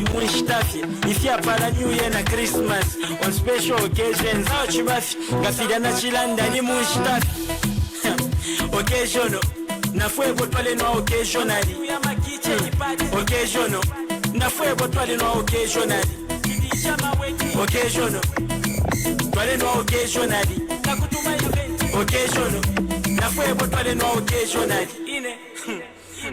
munshitafi. If you para New Year na Christmas, on special occasions, how chibafi, gafida na chilanda ni munshitafi. Occasional, na fuego twale no occasionally. Occasional, na fuego twale no occasionally. Occasional, twale no occasionally. Occasional, na fuego twale no occasionally.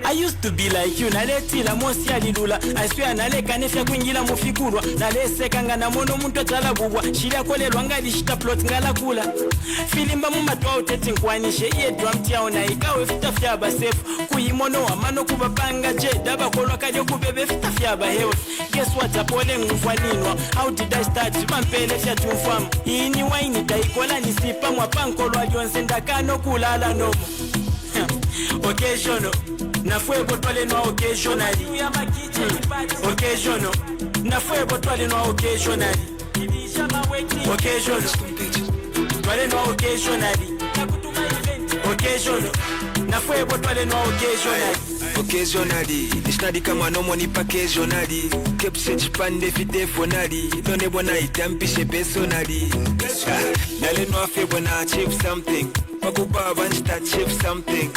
I used to be like you, naletila mosi alidula. I swear naleka nefya kuingila mufikurwa. Naleseka na mono muntu atalabubwa. Shila kolelwa ngali shita plot ngala kula. Filimba mumatwa uteti nkwanishe. Iye drum tiaona ikawe fitafya basefu. Kuimono wa mano kubapanga je. Daba kolwa kadio kubebe fitafya bahewe. Guess what apole ngufwaninwa. How did I start? Mampele fya tumfamu. Ini waini taikola nisipa mwapanko lwa lionsenda kano kulala nomo. Occasional, na fuego twale no occasionally. Occasional, na fuego twale no occasionally. Occasional, twale no occasionally. Occasional, na fuego twale no occasionally. Occasionally, nishnadi kama nomo nipa occasionally. Kepse chipande fite fonali. None bona itampishe personally. Nale no afe bona achieve something. Wakupa banchita achieve something.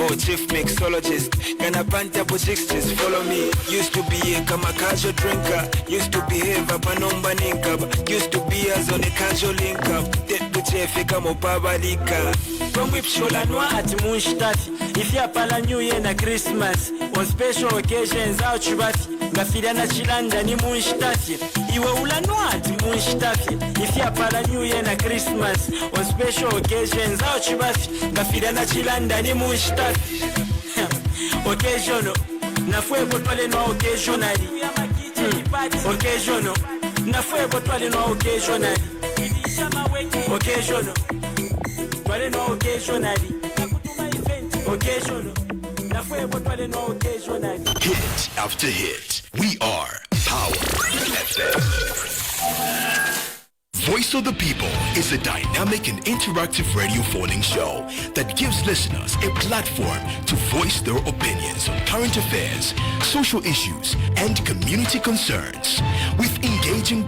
Oh, chief mixologist, gonna panta just follow me. Used to be a kama casual drinker. Used to behave up a number ninkab. Used to be as on a casual link up. That buchefe kama pabalika. From whip shola noa at munshitafi. If you pala New Year na Christmas, on special occasions out chibafi. Gafida na chilanda ni munshitafi. Iwe ula noa at munshitafi. If you pala New Year na Christmas, on special occasions out chibafi. Gafida na chilanda ni munshitafi. Occasional, na fuego twale no occasionally. Occasional, na fuego twale no occasionally. Occasional, twale no occasionally. Occasional, na fuego twale no occasionally. Hit after hit, we are Power FM. Voice of the People is a dynamic and interactive radio phoning show that gives listeners a platform to voice their opinions on current affairs, social issues, and community concerns with engaging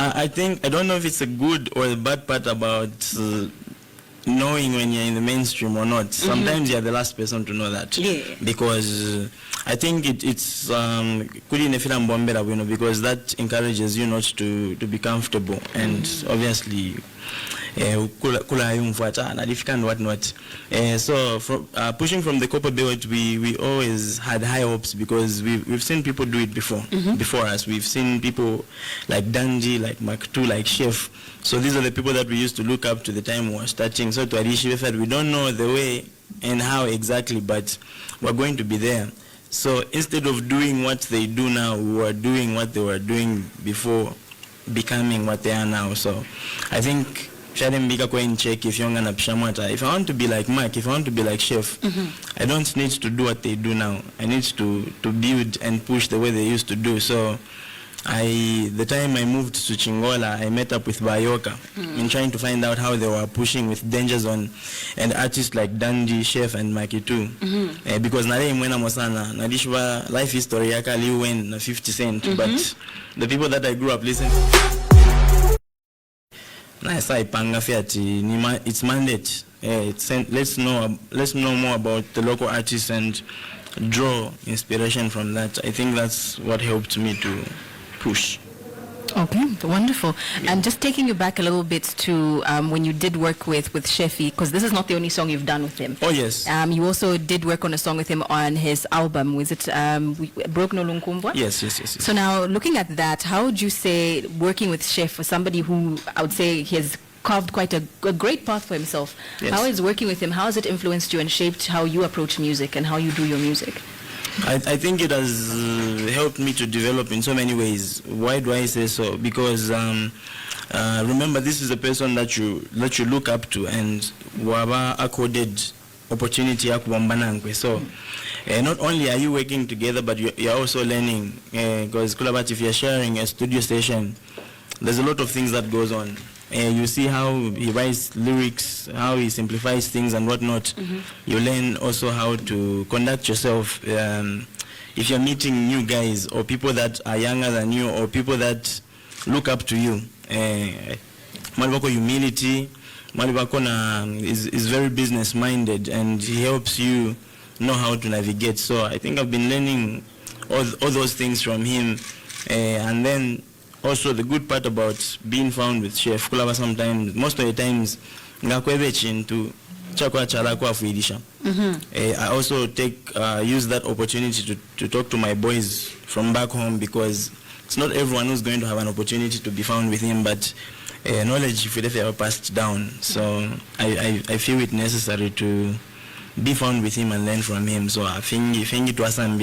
I think, I don't know if it's a good or a bad part about knowing when you're in the mainstream or not. Sometimes you're the last person to know that. Yeah. Because I think it's because that encourages you not to be comfortable. And obviously kula yumfuata nadifika and whatnot. So from pushing from the copper belt, we always had high hopes because we've seen people do it before us. We've seen people like Danji, like Mark II, like Chef. So these are the people that we used to look up to the time we were starting. So to Adishi, we don't know the way and how exactly, but we're going to be there. So instead of doing what they do now, we were doing what they were doing before becoming what they are now. So I think if I want to be like Mark, if I want to be like Chef, I don't need to do what they do now. I need to build and push the way they used to do. So the time I moved to Chingola, I met up with Bayoka in trying to find out how they were pushing with Danger Zone and artists like Danji, Chef, and Maki too. Because nale mwena mosana, nadishwa life history yaka liwen na 50 Cent, but the people that I grew up listening to, it's mandate. Let's know more about the local artists and draw inspiration from that. I think that's what helped me to push. Okay, wonderful. And just taking you back a little bit to when you did work with Shefi, because this is not the only song you've done with him. Oh, yes. You also did work on a song with him on his album. Was it Broke No Lunkumbwa? Yes. So now, looking at that, how would you say working with Chef, for somebody who I would say he has carved quite a great path for himself, how is working with him, how has it influenced you and shaped how you approach music and how you do your music? I think it has helped me to develop in so many ways. Why do I say so? Because remember, this is a person that you look up to, and waba accorded opportunity ya kubambana. So not only are you working together, but you're also learning. Because if you're sharing a studio station, there's a lot of things that goes on. You see how he writes lyrics, how he simplifies things and whatnot. You learn also how to conduct yourself. If you're meeting new guys or people that are younger than you or people that look up to you, Malibako humility, Malibako is very business minded, and he helps you know how to navigate. So I think I've been learning all those things from him, and then also the good part about being found with Chef Kulaba, sometimes, most of the times, I also use that opportunity to talk to my boys from back home, because it's not everyone who's going to have an opportunity to be found with him, but knowledge if it ever passed down. So I feel it necessary to be found with him and learn from him. So I think it was and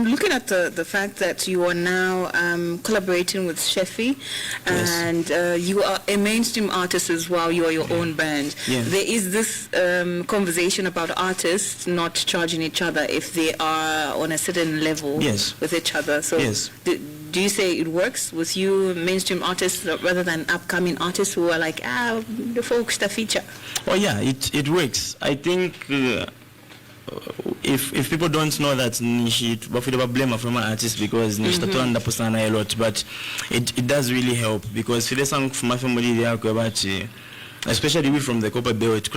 looking at the fact that you are now collaborating with Shefi, and you are a mainstream artist as well, you are your own band. There is this conversation about artists not charging each other if they are on a certain level with each other. So do you say it works with you mainstream artists rather than upcoming artists who are like, the folks the feature? Oh yeah, it works. I think if people don't know that but blame from an artist because a lot, but it does really help, because for the song from my family especially we from the copper belt,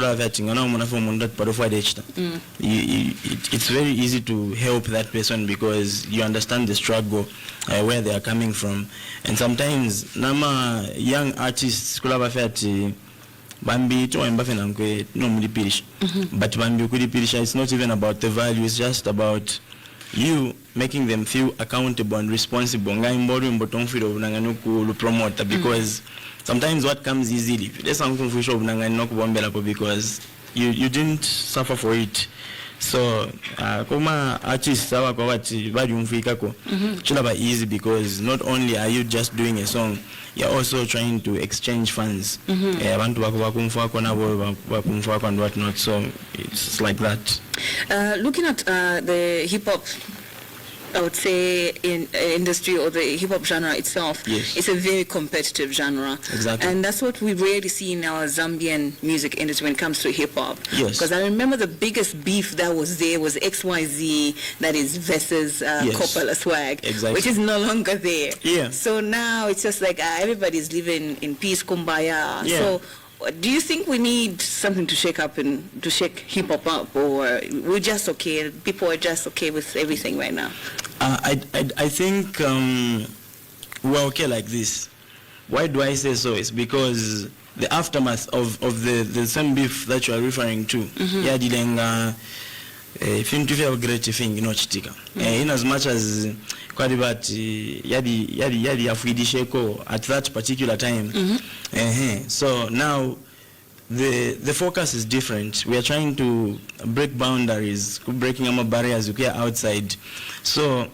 it's very easy to help that person because you understand the struggle, where they are coming from. And sometimes nama young artists Bambi to Mbafenamke no Mulipirish. But Bambi Kudipirisha, it's not even about the value, it's just about you making them feel accountable and responsible. Because sometimes what comes easily, because you didn't suffer for it. So koma artists easy, because not only are you just doing a song, you're also trying to exchange funds. And whatnot. So it's like that. Looking at the hip hop, I would say, in industry or the hip-hop genre itself, it's a very competitive genre. Exactly. And that's what we rarely see in our Zambian music industry when it comes to hip-hop. Because I remember the biggest beef that was there was XYZ, that is versus Coppola Swag, which is no longer there. So now it's just like everybody's living in peace, kumbaya. So do you think we need something to shake up and to shake hip-hop up, or we're just okay, people are just okay with everything right now? I think we're okay like this. Why do I say so? It's because the aftermath of the same beef that you are referring to, yadilenga if you feel great thing, you know, chitika. In as much as Kwalibati yadi afidisheko at that particular time. So now the focus is different. We are trying to break boundaries, breaking our barriers outside. So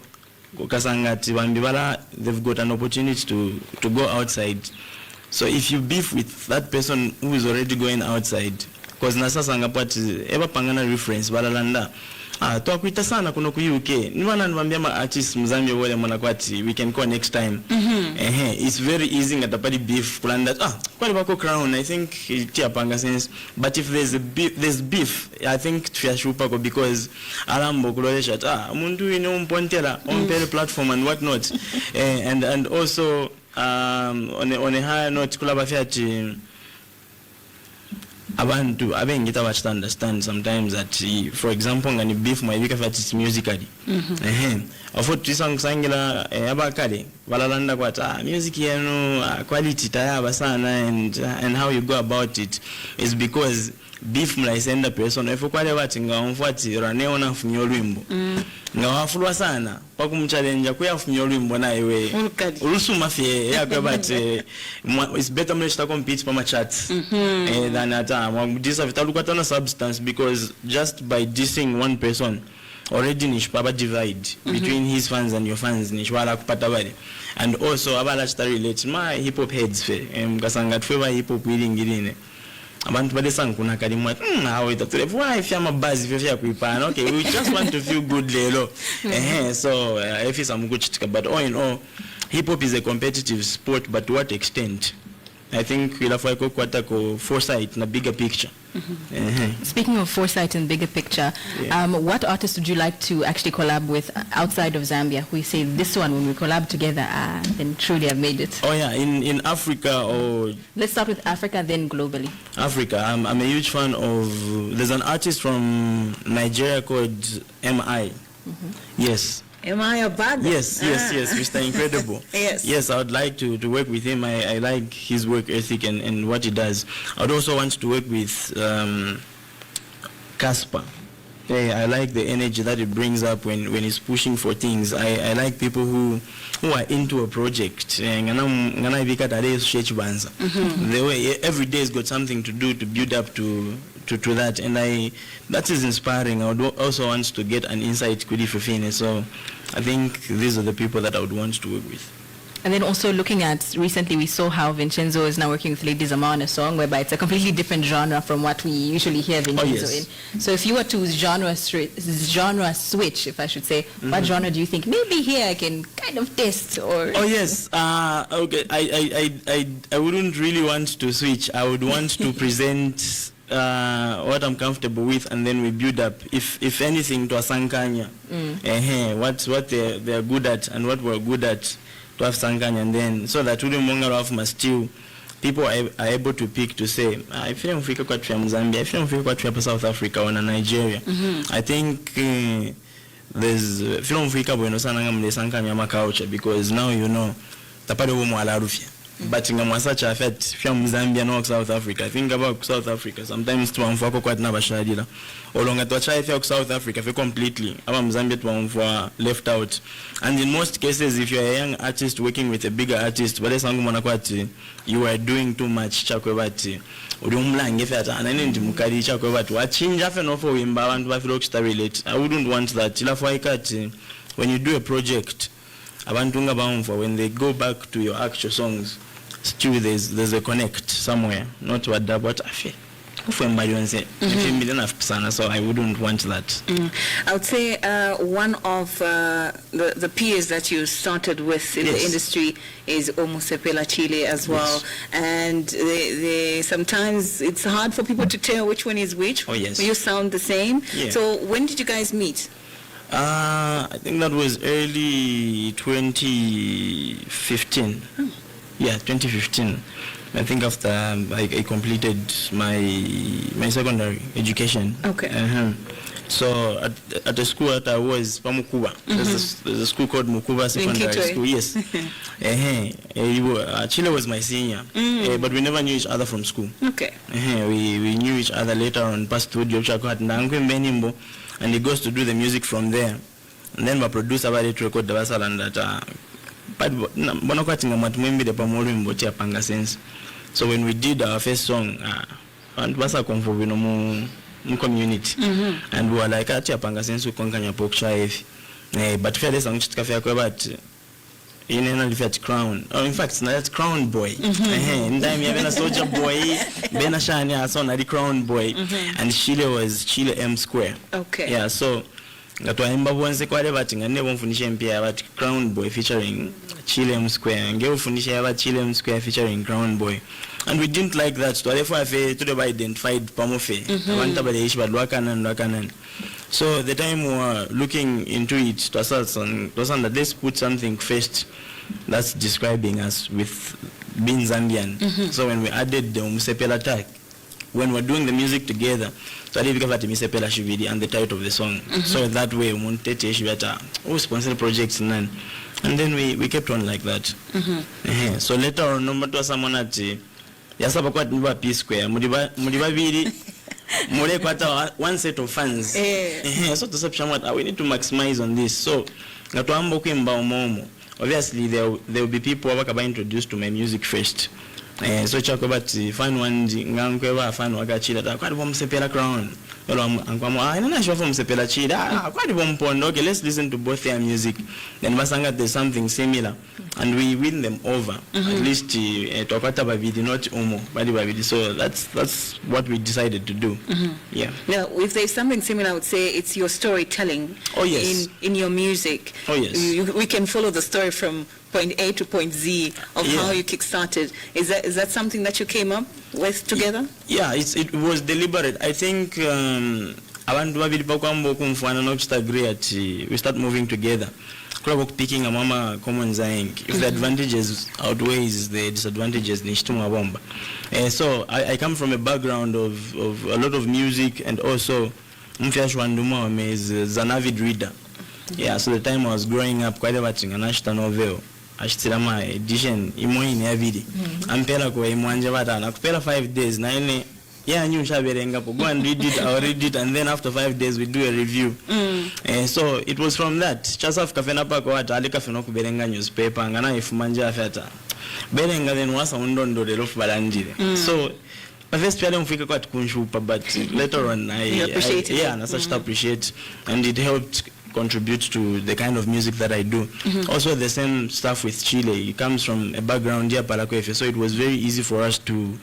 they've got an opportunity to go outside. So if you beef with that person who is already going outside, because nasasanga pati eba pangana reference balalanda twakuita sana kuno ku UK niwana nibambia ma artists mzambia wale mwana kwati we can call next time. It's very easy ngatapali beef kulanda kwali bako Crown I think tia panga sense, but if there's beef I think tuyashupa ko because alambo kulolesha umuntu ino mpontela on the platform and what not. And also on a higher note kulaba fiati abantu abengita bachita understand sometimes that for example ngani beef mayibika fati it's musically afo twisangila abakale balalanda kwata music yenu quality tayaba sana and how you go about it is because beef mlaisenda person efo kwale bati ngawamfuati raneona funyo lwimbo ngawafulwa sana pakumchallenge kuyafunyo olwimbo na iwe ulusuma fie yakwe but it's better mleshita compete pama charts than mwagudisa vitalukata na substance, because just by dissing one person already nishpaba divide between his fans and your fans nishwala kupata bale. And also abala chita relate my hip hop heads fe mkasanga tfeva hip hop wilingirine abantu badesanga kuna kalimwa how itatule why if yama buzz if ya kuipana okay we just want to feel good lelo so if it's some good chitika, but all in all hip hop is a competitive sport, but to what extent I think we'll have to go foresight and a bigger picture. Speaking of foresight and bigger picture, what artists would you like to actually collab with outside of Zambia? We say this one, when we collab together, then truly have made it. Oh yeah, in Africa or... Let's start with Africa, then globally. Africa, I'm a huge fan of... There's an artist from Nigeria called M.I. Yes. Am I a bad? Yes, Mr. Incredible. Yes, I would like to work with him. I like his work ethic and what he does. I would also want to work with Casper. I like the energy that it brings up when he's pushing for things. I like people who are into a project. The way every day has got something to do to build up to that, and that is inspiring. I would also want to get an insight kudi fifine. So I think these are the people that I would want to work with. And then also looking at, recently we saw how Vincenzo is now working with Lady Zama on a song whereby it's a completely different genre from what we usually hear Vincenzo in. So if you were to genre switch, if I should say, what genre do you think maybe here I can kind of test? Or okay, I wouldn't really want to switch. I would want to present what I'm comfortable with, and then we build up, if anything, to a sankanya. What they're good at and what we're good at, to have sankanya, and then so that we don't still people are able to pick to say, if you don't feel quite from Zambia, if you don't feel quite from South Africa or Nigeria, I think there's film fika bueno sana ngamle sankanya makaucha, because now you know tapade wo ala rufia. But in Mwasacha affect from Zambia no South Africa. Think about South Africa. Sometimes to amfako quite na bashadila. Olonga to try for South Africa for completely. Aba Zambia to amfwa left out. And in most cases, if you're a young artist working with a bigger artist, but sangu mwanakwati, you are doing too much chakwebati. Udumla ngefata anani mukali chakwebati. Wachinja fe no for wimba abantu bafilo kusta relate. I wouldn't want that. Ila for ikati when you do a project, abantu ngabamfwa when they go back to your actual songs, still there's a connect somewhere, not what I feel. So I wouldn't want that. I would say one of the peers that you started with in the industry is Umusepela Chile as well. And they sometimes it's hard for people to tell which one is which. You sound the same. So when did you guys meet? I think that was early 2015. Yeah, 2015. I think after I completed my secondary education. So at the school that I was, Pamukuba, there's a school called Mukuba Secondary School. Yes. Chile was my senior, but we never knew each other from school. Okay. We knew each other later on. Past studio, and he goes to do the music from there. And then my producer about it record the vessel and that. So when we did our first song, and was a community, and we were like, "Achapanga sense we konkanya pokcha but fairly song chitka about in an crown. Oh, in fact, it's not Crown Boy. And time you have a soldier boy, Benashania, son, the Crown Boy, and Chile was Chile M Square. Okay. Yeah, so that was once a quite about and never finish MP about Crown Boy featuring Chile M Square, and go finish about Chile M Square featuring Crown Boy. And we didn't like that, so therefore I identified Pamofe. I want about the issue about Wakanan. So the time we were looking into it, it was that let's put something first that's describing us with being Zambian. So when we added the Umusepela tag, when we're doing the music together, so I did become Umusepela Chile and the title of the song. So that way we wanted to sponsor projects and then we kept on like that. So later on, no matter someone at Yasaba quite P Square, Mudibabiri. One set of fans. So to we need to maximize on this. So obviously there will be people who are introduced to my music first. So check about fan Wanji, fan Wagachila, quite Umusepela Crown. I'm not sure from Umusepela Chile. Quite okay, let's listen to both their music. Then Masanga there's something similar. And we win them over. At least Tokata Babidi, not Umo, Badi Babidi. So that's what we decided to do. Yeah. Now, if there's something similar, I would say it's your storytelling. Oh yes. In your music. Oh yes. We can follow the story from point A to point Z of how you kick-started. Is that something that you came up with together? Yeah, it was deliberate. I think we start moving together. Picking a mama common zaying. If the advantages outweighs the disadvantages, so I come from a background of a lot of music, and also is an avid reader. Yeah, so the time I was growing up, quite watching an Ashton novel. Ashtirama edition imoini avidi ampela kwa imwanja bata nakupela 5 days na ine yeah nyu shaberenga po go and read it. I'll read it, and then after 5 days we do a review. So it was from that chasa kafena pa kwa hata alika fena kuberenga newspaper ngana ifumanja afata berenga then wasa undondo de lof balandire. So first pia mfika kwa tukunshupa, but later on I appreciate, and it helped contribute to the kind of music that I do. Also the same stuff with Chile. It comes from a background here, Palakwefe, so it was very easy for us to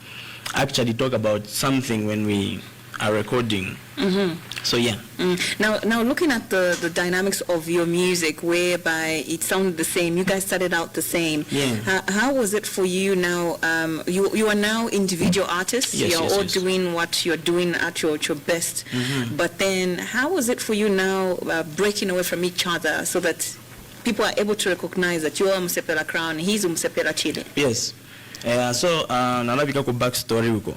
actually talk about something when we are recording. So yeah. Now looking at the dynamics of your music, whereby it sounded the same, you guys started out the same. Yeah. How was it for you now? You are now individual artists. Yes, you're all doing what you're doing at your best. But then how was it for you now breaking away from each other so that people are able to recognize that you are Umusepela Crown, he's Umusepela Chile? Yes. So nalabika ku backstory huko.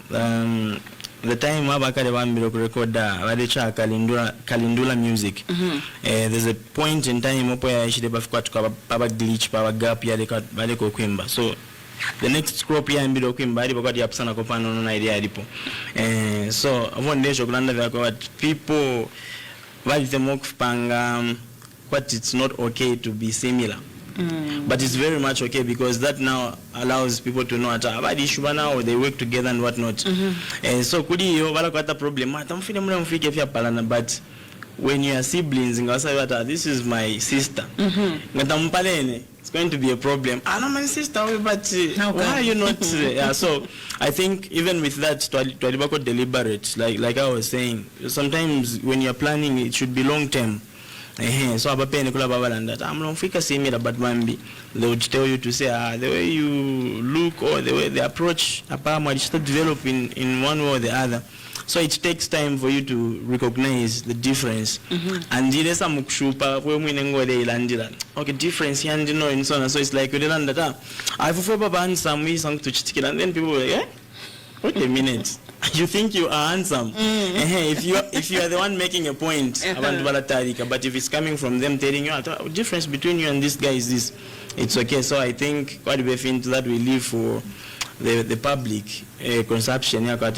The time abakale bambiro ku record balicha kalindula music. There's a point in time opo ya ishide bafika tukaba glitch baba gap ya bale ko kwimba. So the next crop ya mbiro kwimba ali bakati yapsana ko pano na idea alipo. So one day shokulanda vya what people bali them kupanga what it's not okay to be similar. But it's very much okay, because that now allows people to know that now they work together and whatnot. So kudi yo wala kwata problem but when you are siblings this is my sister, it's going to be a problem. No, my sister, but why are you not? So I think even with that, to deliberate, like I was saying, sometimes when you're planning, it should be long term. So abapene kula babalanda amlomfika similar, but mambi they would tell you to say the way you look or the way they approach apama just develop in one way or the other. So it takes time for you to recognize the difference. And ile samukushupa we mwine ngode ilandira okay difference yandi no in so it's like we land that I for baba and some we sang to chitikila, and then people were like Wait a minute. You think you are handsome? If you are the one making a point, but if it's coming from them telling you, the difference between you and this guy is this, it's okay. So I think quite a bit into that we live for the public consumption. Go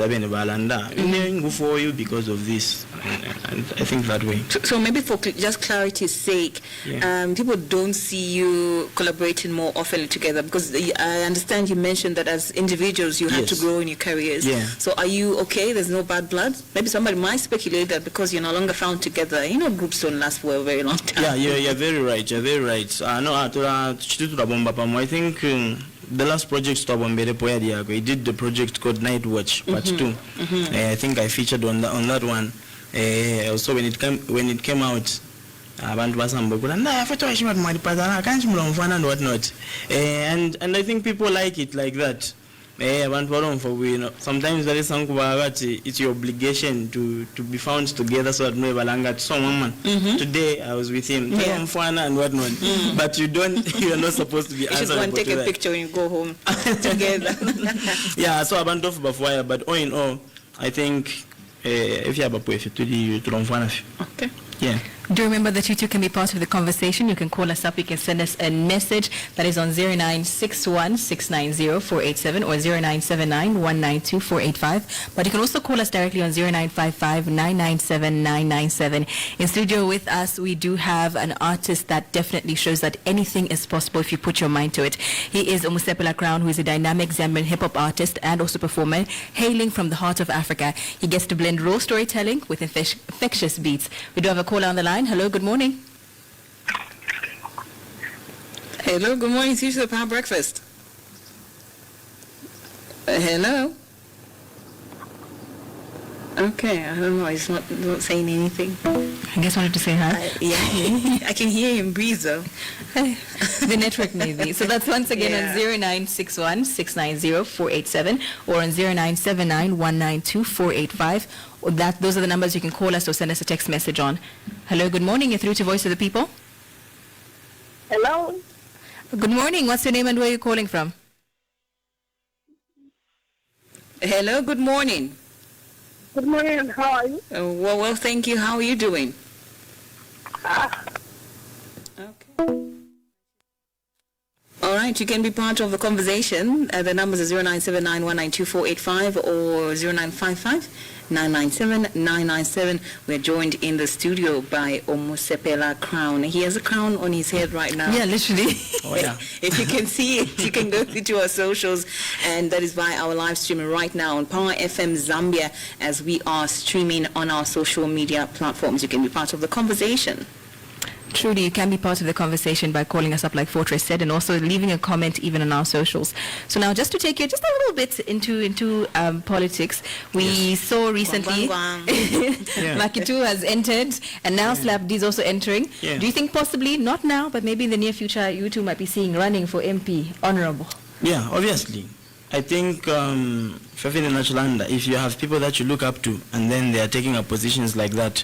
for you because of this, and I think that way. So maybe for just clarity's sake, people don't see you collaborating more often together, because I understand you mentioned that as individuals you have to grow in your careers. So are you okay? There's no bad blood? Maybe somebody might speculate that because you're no longer found together, groups don't last for a very long time. You're very right. You're very right. I think the last project we did the project called Night Watch Part 2. I think I featured on that one. Also when it came out, and whatnot. And I think people like it like that. Sometimes there is it's your obligation to be found together, so that today I was with him and whatnot. But you are not supposed to be answering. You just want to take a picture when you go home together. So but all in all, I think if you have a okay. Yeah. Do remember that you two can be part of the conversation. You can call us up. You can send us a message that is on 0961-690-487 or 0979-192-485. But you can also call us directly on 0955-997-997. In studio with us, we do have an artist that definitely shows that anything is possible if you put your mind to it. He is Umusepela Crown, who is a dynamic Zambian hip-hop artist and also performer, hailing from the heart of Africa. He gets to blend raw storytelling with infectious beats. We do have a caller on the line. Hello, good morning. Hello, good morning. See you to the Power Breakfast. Hello. Okay, I don't know. He's not saying anything. I guess I wanted to say hi. I can hear him breathe though. The network maybe. So that's once again on 0961-690-487 or on 0979-192-485. Those are the numbers you can call us or send us a text message on. Hello, good morning. You're through to Voice of the People. Hello. Good morning. What's your name and where are you calling from? Hello, good morning. Good morning. How are you? Well, thank you. How are you doing? Okay. All right, you can be part of the conversation. The numbers are 0979-192-485 or 0955-997-997. We're joined in the studio by Umusepela Crown. He has a crown on his head right now. Yeah, literally. Oh, yeah. If you can see it, you can go to our socials, and that is by our live streaming right now on Power FM Zambia, as we are streaming on our social media platforms. You can be part of the conversation. Truly, you can be part of the conversation by calling us up like Fortrace said, and also leaving a comment even on our socials. So now, just to take you just a little bit into politics, we saw recently Makitu has entered, and now Slap D is also entering. Do you think possibly, not now, but maybe in the near future, you two might be seeing running for MP, honorable? Yeah, obviously. I think if you have people that you look up to, and then they are taking up positions like that,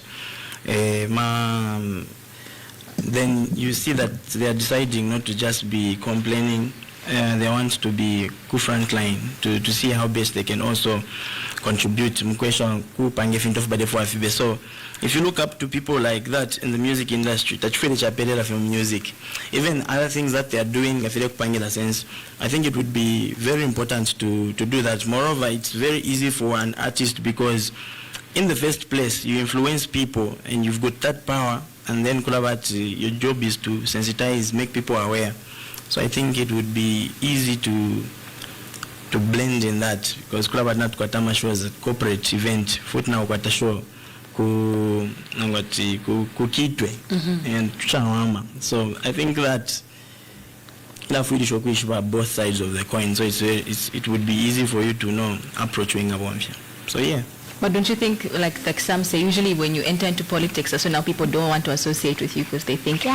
then you see that they are deciding not to just be complaining. They want to be front line to see how best they can also contribute. So if you look up to people like that in the music industry, from music, even other things that they are doing, I think it would be very important to do that. Moreover, it's very easy for an artist because in the first place, you influence people and you've got that power, and then your job is to sensitize, make people aware. So I think it would be easy to blend in that, because Kulabat show is a corporate event, foot now kwata show ku kitwe and chawama. So I think that both sides of the coin. So it would be easy for you to know approach wing. So yeah. But don't you think, like some say, usually when you enter into politics, so now people don't want to associate with you because they think,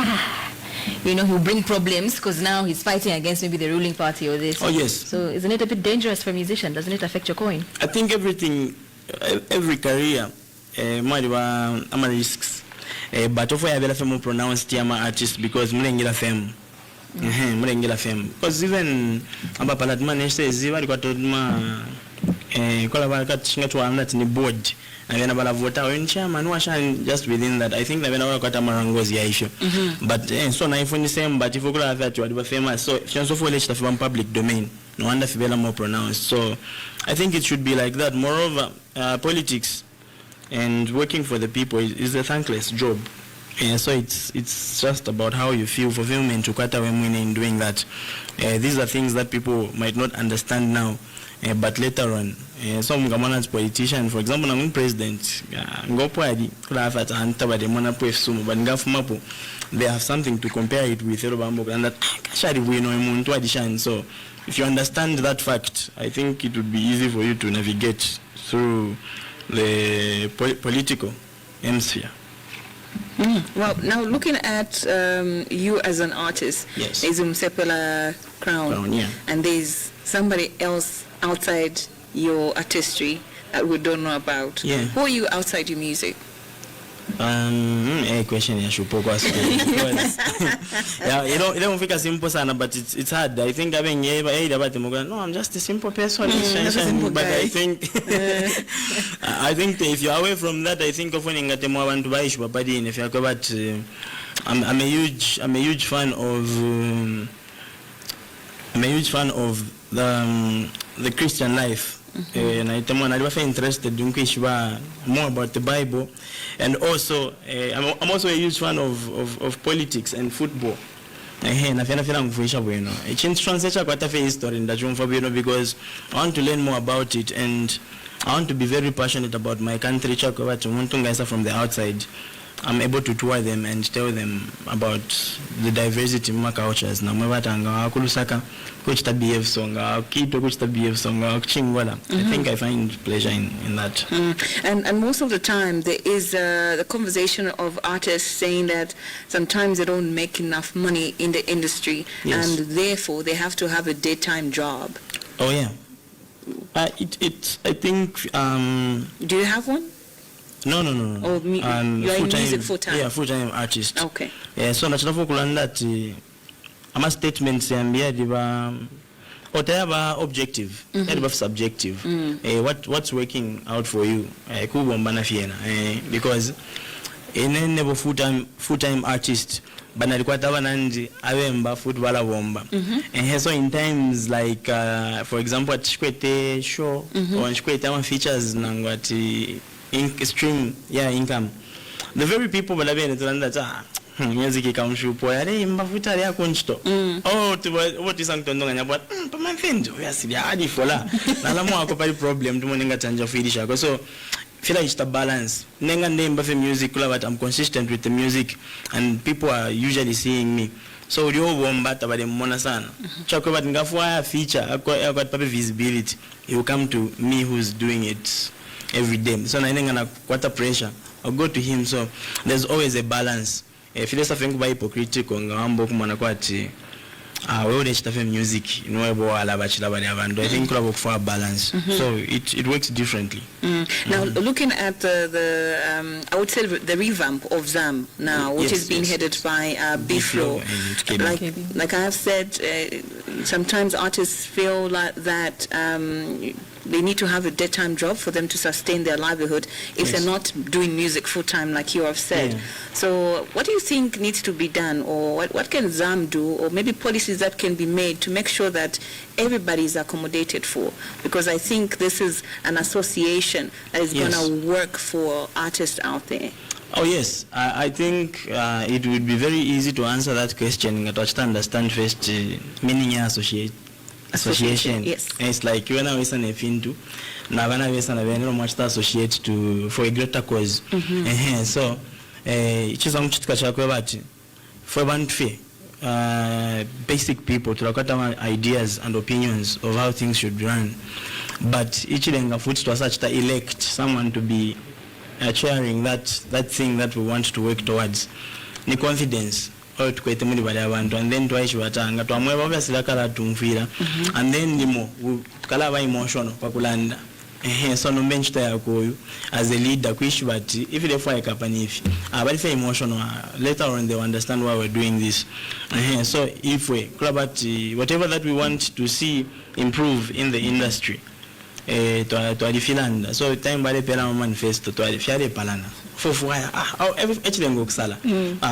he'll bring problems because now he's fighting against maybe the ruling party or this. Oh, yes. So isn't it a bit dangerous for a musician? Doesn't it affect your coin? I think every career, I'm risks. But if I have more pronounced artist because I'm fame. Because even Palatman says, board and then about vote in chairman just within that. I think that when I got a marango's issue. But so now if the same, but if you have that you are famous, so if you also follow from public domain, no wonder if you more pronounced. So I think it should be like that. Moreover, politics and working for the people is a thankless job. So it's just about how you feel, fulfillment to quite in doing that. These are things that people might not understand now, but later on, some government politician, for example, I'm president, they have something to compare it with, and that so if you understand that fact, I think it would be easy for you to navigate through the political hemisphere. Well, now looking at you as an artist, yes. There's Umusepela Crown, yeah. And there's somebody else outside your artistry that we don't know about. Yeah. Who are you outside your music? A question I should focus on. Yeah, you don't think a simple sana, but it's hard. I think no, I'm just a simple person. But I think I think if you're away from that, I think often in Gatemwa want to buy Shwapadi. If you're about I'm a huge fan of the Christian life. And I'm interested in more about the Bible, and also I'm also a huge fan of politics and football. Because I want to learn more about it, and I want to be very passionate about my country. From the outside, I'm able to tour them and tell them about the diversity in my cultures. I think I find pleasure in that. And most of the time there is the conversation of artists saying that sometimes they don't make enough money in the industry, yes. And therefore they have to have a daytime job. Oh yeah. I think. Do you have one? No. Oh, you are in music full-time? Yeah, full-time artist. Okay. Yeah, so natural that I'm a statement saying whatever objective, subjective. What's working out for you? Because in a full-time artist, but footballer womba. And so in times like for example at Shkwete show or Shkwete features nangwati stream income. The very people that music ikamshupo yale mafuta ya kunchito what is angtondonga but pamafenzo yasidia hadi fola nalamu akopali problem tumonenga tanja filisha so feel like it's a balance nenga ndemba fe music but I'm consistent with the music and people are usually seeing me so dio bomba tabale mona sana chakwe but ngafwa feature akwa pape visibility you come to me who's doing it every day so na quite pressure I'll go to him so there's always a balance. If you think about hypocritical, we would music, I think we for a balance. So it works differently. Now, looking at the I would say the revamp of ZAM now, which is being headed by Biflo. Like I have said, sometimes artists feel like that they need to have a daytime job for them to sustain their livelihood if they're not doing music full-time like you have said. So what do you think needs to be done, or what can ZAM do, or maybe policies that can be made to make sure that everybody is accommodated for? Because I think this is an association that is going to work for artists out there. Oh yes, I think it would be very easy to answer that question. To understand first meaning association. Yes. It's like you and I listen a fin to now when I listen a much to associate to for a greater cause. So it's just for one fee basic people to look at ideas and opinions of how things should be run. But each of them foot to such to elect someone to be chairing that thing that we want to work towards. The confidence. And then twice watanga to amwe obviously kala tumfira and then limo kala ba emotional pakulanda so no bench yakoyu as a leader kwish but if they fire company if but if emotional later on they will understand why we're doing this so if we club at whatever that we want to see improve in the industry twali filanda so time bale pela manifesto twali fiale palana fofuaya actually ngokusala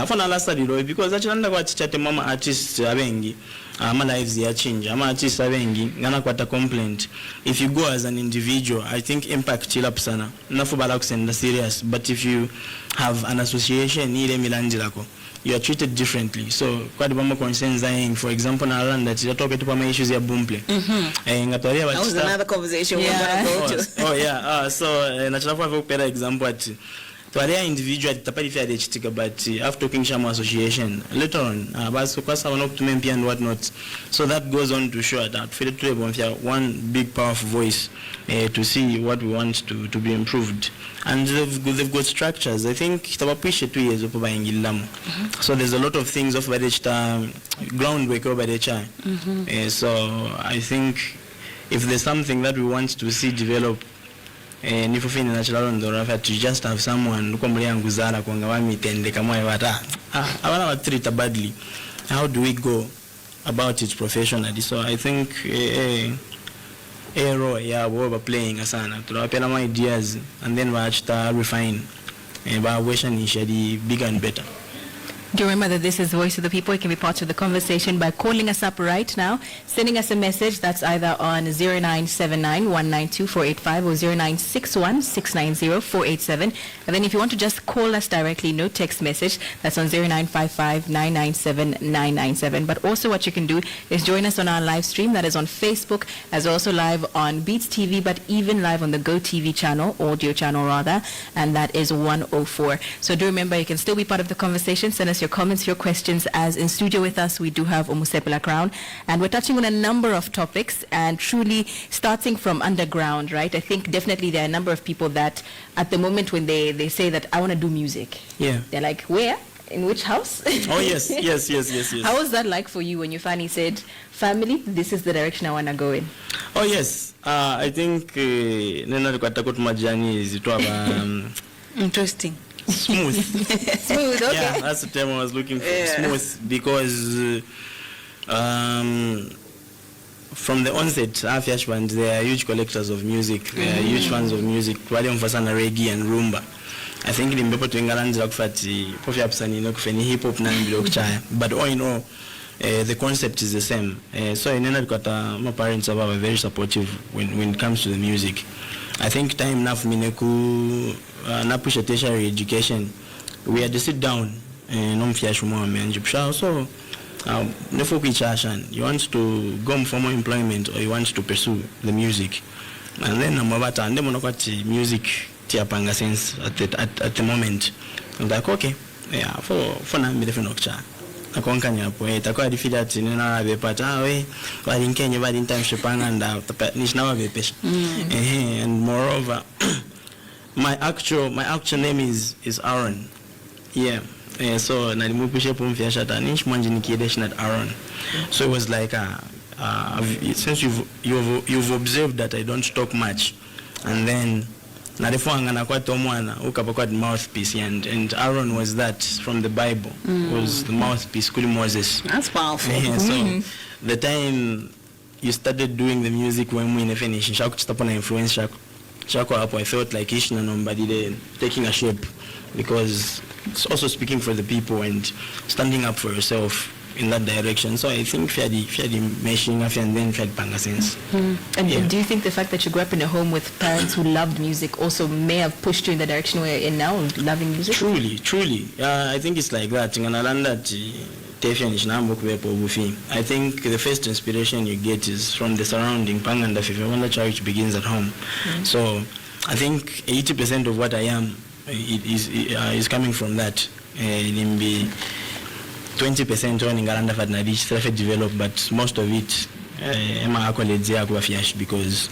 fana la study lo because achilanda kwa chichate mama artists abengi ama lives ya change ama artists abengi ngana kwata complaint if you go as an individual I think impact ilap sana nafu bala kusenda serious but if you have an association ile milanji lako you are treated differently so kwa dibama concerns saying for example na land that talk to my issues ya boomplay ngatoria that was another conversation we're going to go to so nachalafu for better example at to area individual tapali fair de chitika but after talking shama association later on baso kwasa wana kutumempia and what not so that goes on to show that for the one big powerful voice to see what we want to be improved and they've got structures I think tabapishe 2 years opo baingilamo so there's a lot of things of by the groundwork over the chai so I think if there's something that we want to see develop nifufini natural ndora to just have someone ukomlia nguzara kwanga wamitende kama wata abana watreat badly how do we go about it professionally so I think role ya boba playing asana tunawapela my ideas and then waachita refine ba version initially bigger and better. Do you remember that this is Voice of the People? You can be part of the conversation by calling us up right now, sending us a message that's either on 0979-192-485 or 0961-690-487. And then if you want to just call us directly, no text message, that's on 0955-997-997. But also what you can do is join us on our live stream that is on Facebook, as also live on Dstv, but even live on the Gotv channel, audio channel rather, and that is 104. So do remember you can still be part of the conversation. Send us your comments, your questions, as in studio with us we do have Umusepela Crown, and we're touching on a number of topics and truly starting from underground, right? I think definitely there are a number of people that at the moment when they say that I want to do music, they're like, where? In which house? Oh yes. How was that like for you when you finally said, family, this is the direction I want to go in? Oh yes, I think nena kwatakot majani is interesting. Smooth. Smooth, okay. Yeah, that's the term I was looking for. Smooth, because from the onset, Afiash band, they are huge collectors of music. They are huge fans of music. Wali mfasana reggae and rumba. I think the mbepo tu ingalanzi kufati pofi apsani no kufeni hip hop na mbilo kuchaya. But all in all, the concept is the same. So in Enad my parents are very supportive when it comes to the music. I think time enough mineku na push a tertiary education. We had to sit down and so you want to go for more employment or you want to pursue the music. And then music tiapanga sense at the moment. I'm like, okay, yeah, for now, I'm different. Akonkanya hapo itakuwa difida tini na bepata we bali Kenya bali time shipanga nda nishinawa bepesha and moreover my actual name is Aaron. So nalimupisha pomfia shata nish mwanji nikiedesha na Aaron. So it was like since you've observed that I don't talk much, and then nalifanga na kwa tomwana ukapakwa the mouthpiece and Aaron was that from the Bible. Was the mouthpiece kuli Moses. That's powerful. So the time you started doing the music when we finish shakuchitapona influence shako hapo I felt like ishna nobody taking a shape, because it's also speaking for the people and standing up for yourself in that direction. So I think fairly meshing and then fairly panga sense. And do you think the fact that you grew up in a home with parents who loved music also may have pushed you in the direction where you're in now, loving music? Truly. I think it's like that. I think the first inspiration you get is from the surrounding. Panganda when the church begins at home. So I think 80% of what I am is coming from that. 20% on Ngalanda Fatna reach self-develop, but most of it because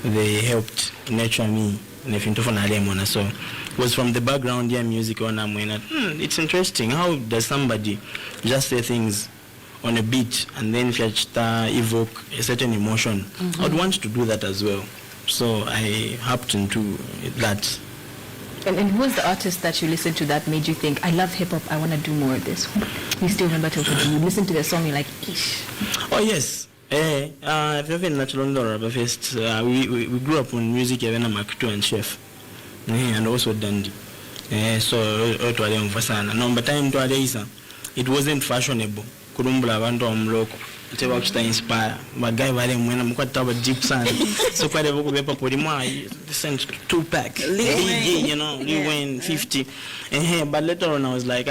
they helped nurture me. So it was from the background music on it's interesting, how does somebody just say things on a beat and then evoke a certain emotion. I would want to do that as well. So I hopped into that. And who was the artist that you listened to that made you think, I love hip-hop, I want to do more of this? You still remember till today, you listen to the song, you're like, ish. Oh yes, I've been natural first. We grew up on music even a Makutu and Chef. And also Dandy. So no, time to it wasn't fashionable. Kurumbula abantu omloko. Tewa kusta inspire. Magai vale mwena mkwata wa deep sound. So kwa devo kubepa podimwa sent 2-pack. You know, Lil Wayne 50. But later on I was like,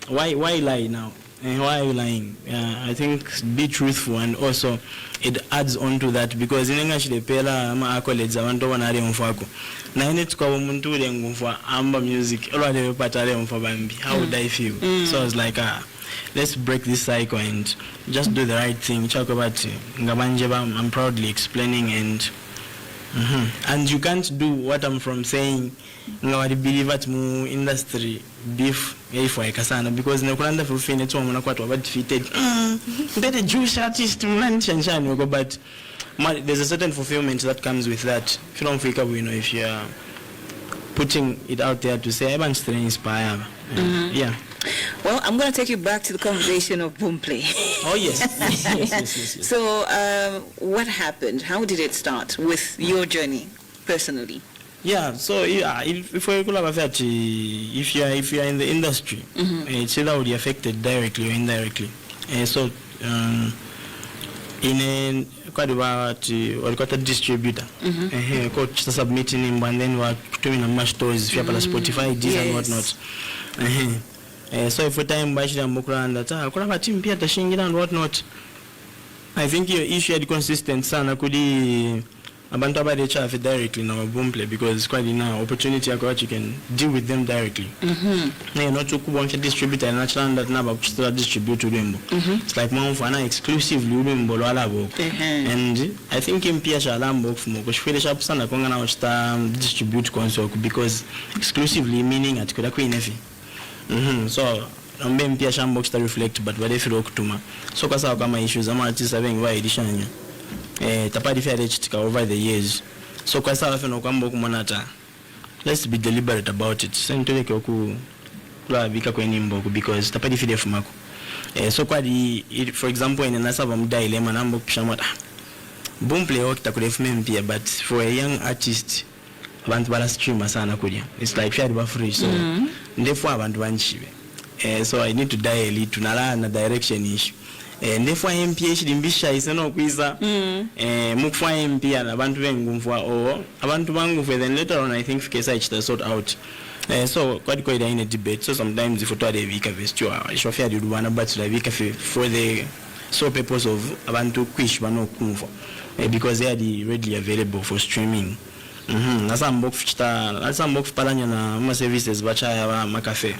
why lie now? Why are you lying? I think be truthful, and also it adds on to that because in English the pela ama accolades abantu wanale mfako. Na ine tukwa muntu ule ngumfa amba music. Already we patale mfa bambi. How would I feel? So I was like, let's break this cycle and just do the right thing. Talk about Ngabanjeba. I'm proudly explaining and you can't do what I'm from saying. Ngawadi believe at mu industry beef for Kasana because Nakulanda for Fine to Monaco defeated. Better Jewish artist but there's a certain fulfillment that comes with that. If you don't freak out, if you're putting it out there to say I'm still inspired. Yeah. Well, I'm going to take you back to the conversation of Boomplay. Oh, yes. So, what happened? How did it start with your journey, personally? Yeah, so if you are in the industry, it's either would be affected directly or indirectly. So, in a what a distributor, coach submitting him, and then we're doing a match stores, Spotify, this and whatnot. So if we time bashi na mukura and that kuna team pia tashingira and whatnot. I think your issue is consistent sana kudi abantu abade chafe directly na Boomplay because it's quite enough opportunity yako you can deal with them directly. Not to kubonke distributor na chanda that na ba distribute urembo. It's like mfana exclusively urembo lwala boko. And I think impia shalambo fumo kushwele sharp sana konga na wachita distribute console because exclusively meaning at kuda kuinefi. So I'm pia shambox to reflect but wale firo kutuma so kwa sawa kama issues ama artists having why edition tapadi fair chitika over the years so kwa sawa fino kwamba kumonata let's be deliberate about it sentole ku kula bika kwenye mboku because tapadi fide fumako so kwa for example in anasa ba dilemma nambo kishamata Boomplay okita kurefume mpia but for a young artist abantu bala streamer sana kulia it's like share ba free so ndefo abantu banchibe so I need to die a little nala na direction issue ndefo MPH limbisha iseno kwiza mukufwa MP na abantu bengumfwa abantu bangufe then later on I think fikesa ichita sort out so quite in a debate so sometimes if to the vika vestua I shofia di rubana but la vika for the sole purpose of abantu kwish bano kumfwa because they are readily available for streaming. Nasa mbok palanya na ma services bachaya ba makafe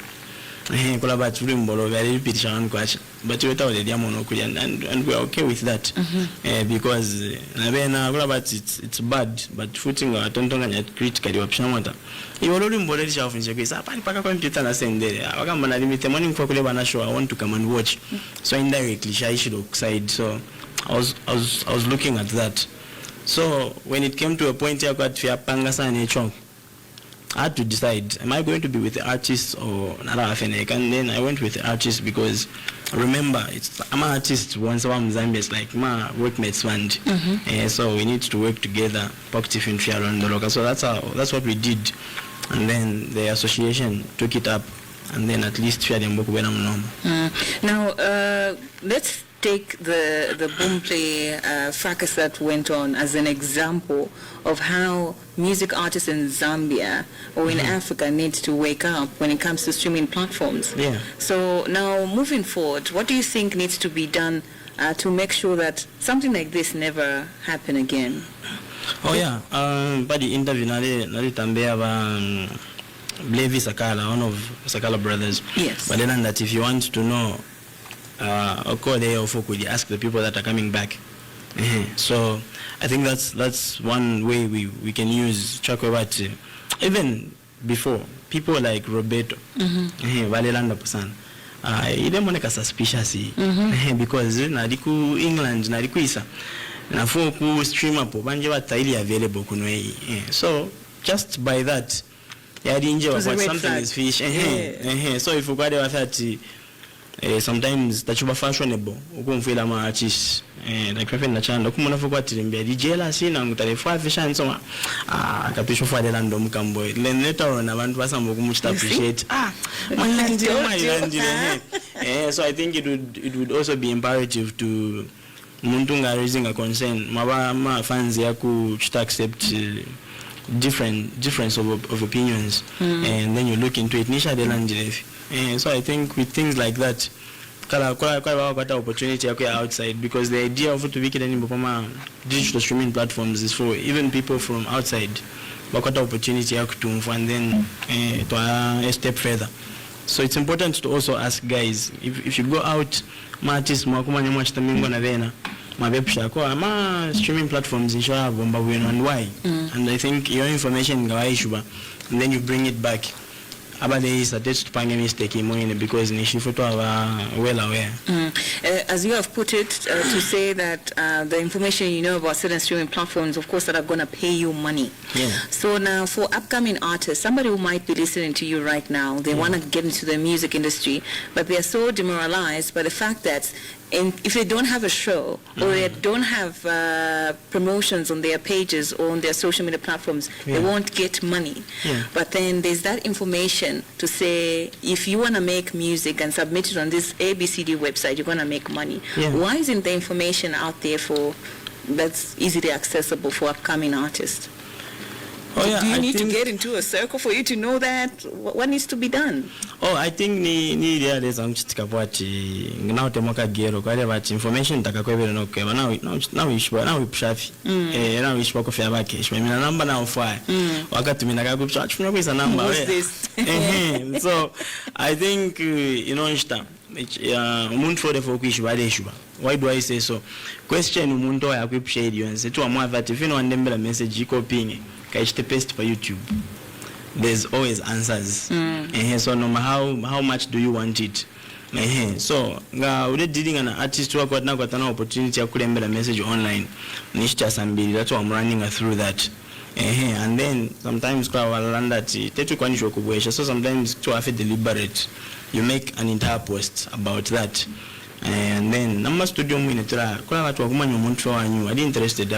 kula ba tuli mbolo very repeat kwacha but we tell the diamono kulia and we are okay with that because na bena kula but it's bad but footing wa tontonga ya critically option mata iwolori mbolo lisha ofinje kwisa hapa paka computer na sendele wakamba na limit morning for kule bana show I want to come and watch so indirectly shy should side so I was looking at that. So when it came to a point I got pangasa and chong, I had to decide, am I going to be with the artist or Nara Afenek? And then I went with the artist because remember, I'm an artist once I'm Zambia, it's like my workmates band. So we need to work together, Gotv and Fear on the local. So that's what we did. And then the association took it up and then at least Fear them when I'm normal. Now let's take the Boomplay fracas that went on as an example of how music artists in Zambia or in Africa need to wake up when it comes to streaming platforms. Yeah. So now moving forward, what do you think needs to be done to make sure that something like this never happen again? Oh yeah, but the interview nali tambea ba Levi Sakala, one of Sakala brothers. Yes. But then that if you want to know could you ask the people that are coming back. So I think that's one way we can use Chakwabati. Even before, people like Roberto, Valelanda Pasan, didn't want to suspicious because Nadiku England, Nadiku Isa, Nafoku stream up, Banjava Taili available kunwei. So just by that, yeah, the injury was something is fish. So if you got a sometimes tachuba fashionable ukumfila ma artists like reference na Chanda kumona fokwa tirimbia DJ la sina ngutalefa fashion so kapisho fa lando mkambo then later on abantu basambo kumuchita appreciate manje mali so I think it would also be imperative to umuntu nga raising a concern ma fans yaku to accept difference of opinions and then you look into it nisha de landile. So I think with things like that quite opportunity outside, because the idea of to make it any digital streaming platforms is for even people from outside, but quite opportunity to and then to a step further. So it's important to also ask guys, if you go out artists ma streaming platforms and why, and I think your information and then you bring it back. Because well aware. As you have put it, to say that the information you know about certain streaming platforms, of course, that are going to pay you money. Yeah. So now for upcoming artists, somebody who might be listening to you right now, they want to get into the music industry, but they are so demoralized by the fact that if they don't have a show or they don't have promotions on their pages or on their social media platforms, they won't get money. But then there's that information to say, if you want to make music and submit it on this ABCD website, you're going to make money. Why isn't the information out there that's easily accessible for upcoming artists? Do you need to get into a circle for you to know that? What needs to be done? I think ni there is now temoka gero kwa information takakwebele no kwa now we pushafi now we spoke of yabake shimina number now fire wakati mina kakupsha chifuna kwisa number we so I think umuntu for the focus badeshwa. Why do I say so? Question umuntu yakwipshade yonse to amwa that if you know ndembela message iko the paste for YouTube, there's always answers. So no matter how much do you want it, so we're dealing an artist who got now got an opportunity to a message online. That's why I'm running through that. And then sometimes so sometimes to have deliberate, you make an entire post about that. And then number studio I didn't interested.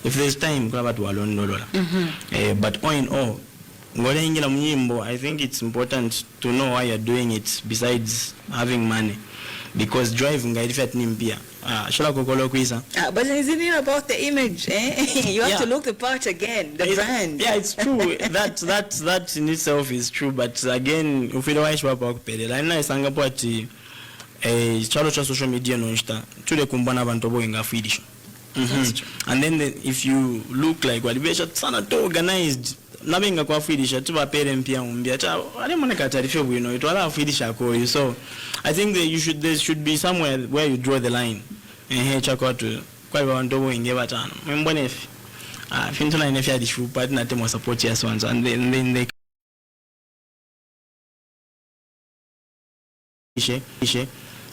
If there's time, but all in all, I think it's important to know why you're doing it besides having money. Because driving, but isn't it about the image? You have to look the part again, the brand. Yeah, it's true. that in itself is true. But again, if you don't want to social media and then if you look like what we should organized nabenga kwa fidisha tuba parent pia umbia ale moneka taarifa it wala fidisha kwa so I think that there should be somewhere where you draw the line chako tu kwa bantu boinge batano mbone fintola inefia dishu but na temo support ya swans and then they ishe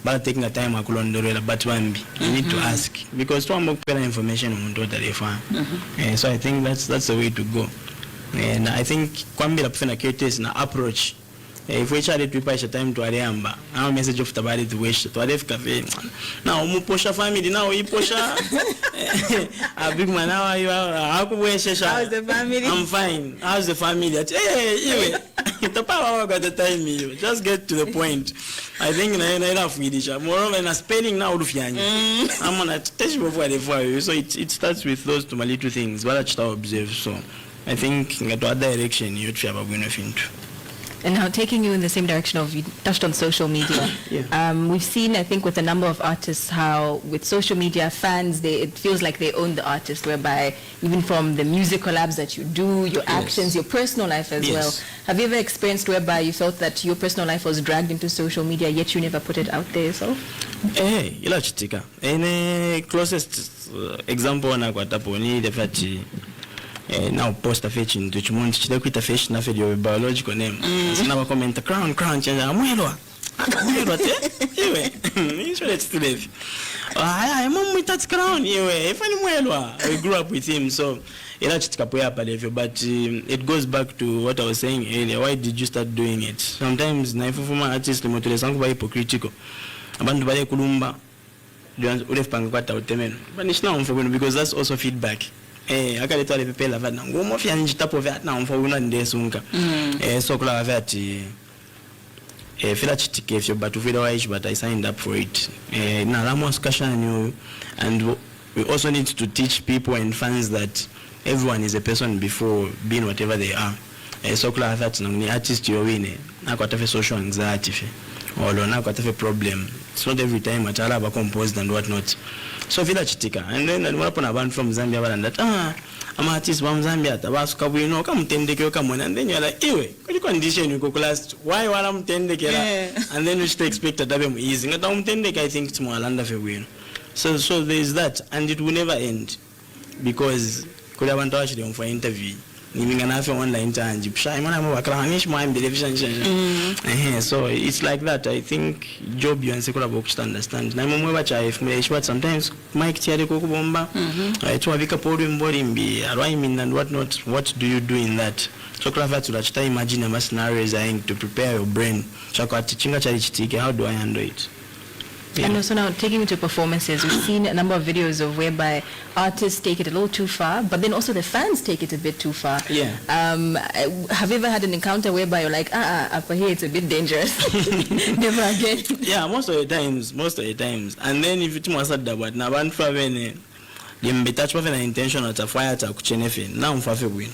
but taking a time akulondorela but wambi you need to ask because to ambokupela information umuntu otalefa so I think that's the way to go. And I think kwambira kufanya curious na approach if we try to prepare time to ariamba our message of tabari to wish to aref cafe now umuposha family now iposha a big man now you how's the family? I'm fine. How's the family? Hey the power got the time you just get to the point. I think na enough with each moreover na spelling now urufianya I'm gonna test you before the fire. So it starts with those two little things what I should observe. So I think in that direction you should have a win of into. And now taking you in the same direction of, you touched on social media. We've seen, I think, with a number of artists how with social media fans, it feels like they own the artist, whereby even from the music collabs that you do, your actions, your personal life as well. Have you ever experienced whereby you felt that your personal life was dragged into social media, yet you never put it out there yourself? Ila chitika. Any closest example na kwa tapo ni defati now post a fetch in which month chile kuita fetch na your biological name. Sina wa comment crown change amwelwa te iwe insurance to live mom with that crown iwe if any mwelwa we grew up with him so but it goes back to what I was saying earlier. Why did you start doing it? Sometimes naifufuma artists limotelesangu ba hypocritical abantu bale kulumba ulefpanga kwata utemeno but nishina umfobeno because that's also feedback akaletwa lepepela vana ngomo fya njitapo vya na umfobona ndesunka so kula vati feel chitike but ufida waish but I signed up for it na lamo skashani and we also need to teach people and fans that everyone is a person before being whatever they are. So kula that ni artist you win nakwata social anxiety or nakwata problem. It's not every time atala ba composed and what not. So feel chitika and then when I band from Zambia that I'm artist from Zambia tabasuka bwino kamutendeke kamona and then you're like iwe kuli condition you go class why wala mutendekela and then you still expect that be easy ngata mutendeke I think it's more landa fe bwino. So there is that, and it will never end because kule abantu actually for interview nimingana for online change psha imana mo bakranish mo am television so it's like that. I think job you and sekula box to understand na mo ba cha if me but sometimes mic tiare ko kubomba to avika podium borimbi alignment and what not. What do you do in that? So craft to that imagine a scenarios to prepare your brain chakwa tichinga chali chitike. How do I handle it? Yeah. And also now taking into performances, we've seen a number of videos of whereby artists take it a little too far, but then also the fans take it a bit too far. Yeah. Have you ever had an encounter whereby you're like, up here it's a bit dangerous, never again? Yeah, most of the times. And then if it was that, but now one for when the touch of an intention at a fire to kuchenefe now mfafe win.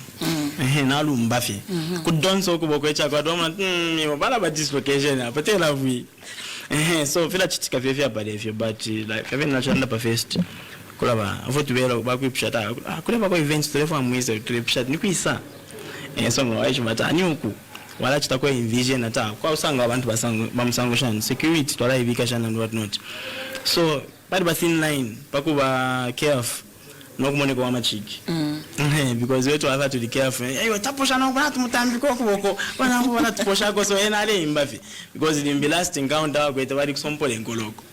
Na lumbafi. Could don't so kubokwecha kwa doma bala ba dislocation apatela we. So feel chitika vya badefyo but like having na Chanda pa first kulaba avotu bela ba kwipshata kulaba kwa events telefone mwize tripshat ni kwisa so ngwaisho mata anyuku wala chitakwa envision ata kwa usanga abantu bamusango shana security twala ibika shana and what not. So bali ba thin line pakuba careful nokumoneka wamachiki because wetu have to be careful taposha na kubana tumutambi kokuboko bana tuposha ko so ena ale imbafi because it be last encounter kwete bali kusompole nkoloko.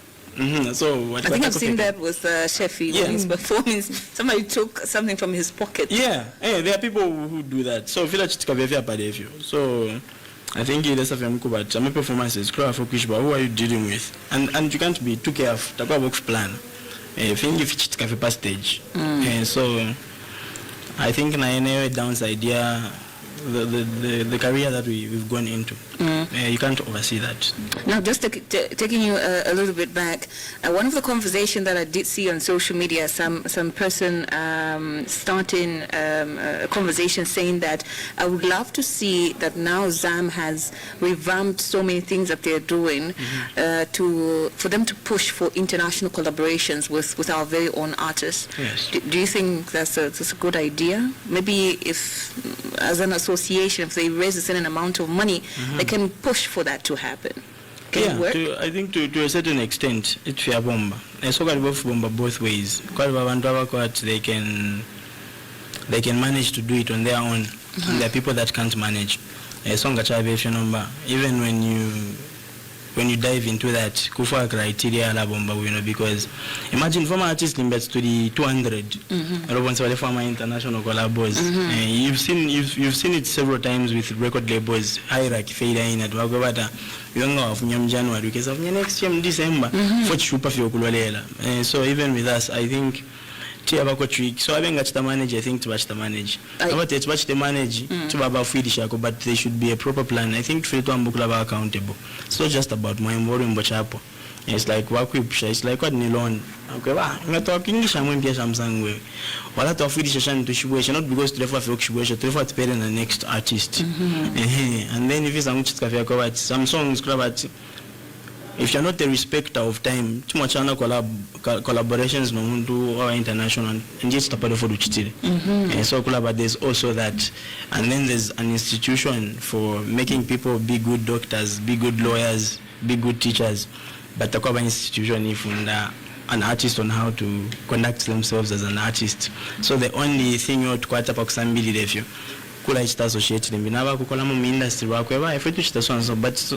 So I think I've seen that with Shefi in his performance. Somebody took something from his pocket. There are people who do that. So feel chitika vya padefyo. So I think it is a film but my performances clear for who are you dealing with and you can't be too careful takwa box plan. Think if it's cafe stage, so I think na anyway downside the career that we've gone into, you can't oversee that. Now, just taking you a little bit back, one of the conversations that I did see on social media, some person starting a conversation saying that I would love to see that now Zam has revamped so many things that they're doing for them to push for international collaborations with our very own artists. Yes. Do you think that's a good idea? Maybe if, as an association, if they raise a certain amount of money, they can push for that to happen. Can it work? I think to a certain extent, it's fair bomba. And so bomba both ways. They can manage to do it on their own. And there are people that can't manage. Even when you dive into that, kufa criteria la bomba, because imagine former artists in bets to the 200, former international collabos. You've seen it several times with record labels, hierarchy failure in at Wagabata, younger of January, because of next year December, for Chupa. So even with us, I think. So I think that's the manage. I think to watch the manage. But it's watch the manage to baba feed but there should be a proper plan. I think to Ambukla accountable. It's not just about my involvement but it's like work with it's like what Nilon. Okay, I'm talking English. I'm going to Samsung way. What I feed to situation not because to the situation to the parent the next artist. And then if it's a much some songs if you're not a respecter of time, too much collaborations no do or international and just for the and so but there's also that, and then there's an institution for making people be good doctors, be good lawyers, be good teachers, but the institution if an artist on how to conduct themselves as an artist. So the only thing you quite about somebody if you could associate them in our industry but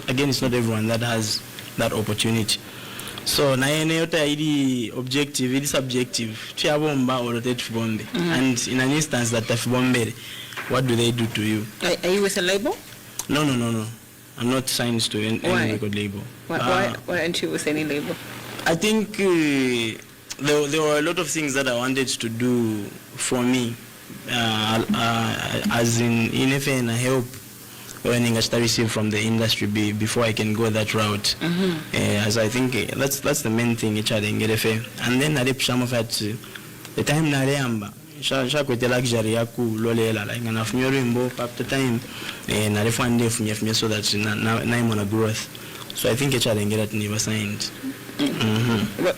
again it's not everyone that has that opportunity. So na ene yota ili objective, ili subjective. Tuyabomba or tetufibombe. And in an instance that tafibombe, what do they do to you? Are you with a label? No. I'm not signed to any record label. Why aren't you with any label? I think there were a lot of things that I wanted to do for me, as in and help earning I start receive from the industry before I can go that route. As I think that's the main thing. And then I some of it the time na reamba. Shakwete luxury yaku lolela like enough myorimbo up the time na refund so that na I'm on a growth. So I think it's never signed.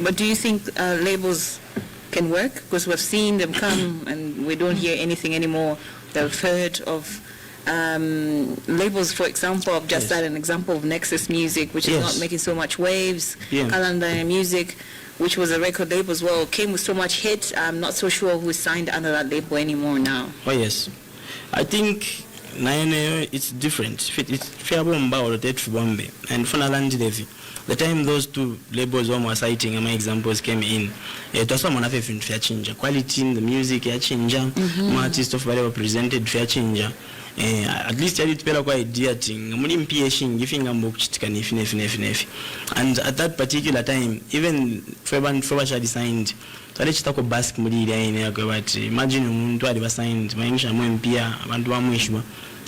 But do you think labels can work? Because we've seen them come and we don't hear anything anymore. We've heard of labels, for example, I've just had an example of Nexus Music, which is not making so much waves. Calendar Music, which was a record label as well, came with so much hits. I'm not so sure who's signed under that label anymore now. Oh yes, I think it's different. It's Fiabomba or Tetfubombe and Funaland Devi. The time those two labels were citing and my examples came in, it was someone fair change. Quality in the music change. Artists of whatever presented fair change. At least I did quite idea thing. And at that particular time, even February signed. So let's talk about Basque Mudi. Imagine umuntu ali signed. Maingisha mwempia abantu bamwishwa.